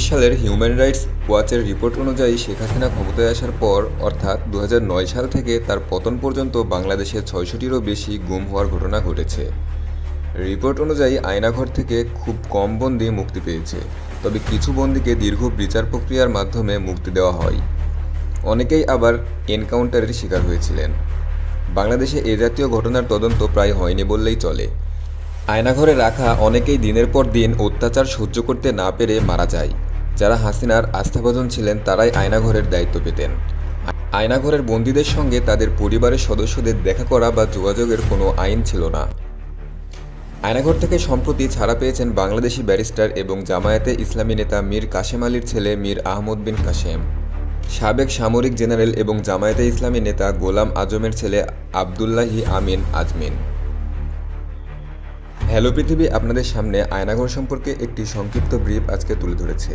সালের human rights ওয়াচের report অনুযায়ী শেখ হাসিনা ক্ষমতায় আসার পর অর্থাৎ ২০০৯ সাল থেকে তার পতন পর্যন্ত বাংলাদেশে ৬০০টিরও বেশি গুম হওয়ার ঘটনা ঘটেছে। রিপোর্ট অনুযায়ী আয়নাঘর থেকে খুব কম বন্দী মুক্তি পেয়েছে, তবে কিছু বন্দীকে দীর্ঘ বিচার প্রক্রিয়ার মাধ্যমে মুক্তি দেওয়া হয়। অনেকেই আবার এনকাউন্টারের শিকার হয়েছিলেন। বাংলাদেশে এ জাতীয় ঘটনার তদন্ত প্রায় হয়নি বললেই চলে। আয়নাঘরে রাখা অনেকেই দিনের পর দিন অত্যাচার সহ্য করতে না পেরে মারা যায়। যারা হাসিনার আস্থাভাজন ছিলেন তারাই আয়নাঘরের দায়িত্ব পেতেন। আয়নাঘরের বন্দীদের সঙ্গে তাদের পরিবারের সদস্যদের দেখা করা বা যোগাযোগের কোনো আইন ছিল না। আয়নাঘর থেকে সম্প্রতি ছাড়া পেয়েছেন বাংলাদেশি ব্যারিস্টার এবং জামায়াতে ইসলামী নেতা মীর কাসেম আলীর ছেলে মীর আহমদ বিন কাসেম, সাবেক সামরিক জেনারেল এবং জামায়াতে ইসলামী নেতা গোলাম আজমের ছেলে আবদুল্লাহি আমিন আজমিন। হ্যালো পৃথিবী আপনাদের সামনে আয়নাঘর সম্পর্কে একটি সংক্ষিপ্ত ব্রিফ আজকে তুলে ধরেছে।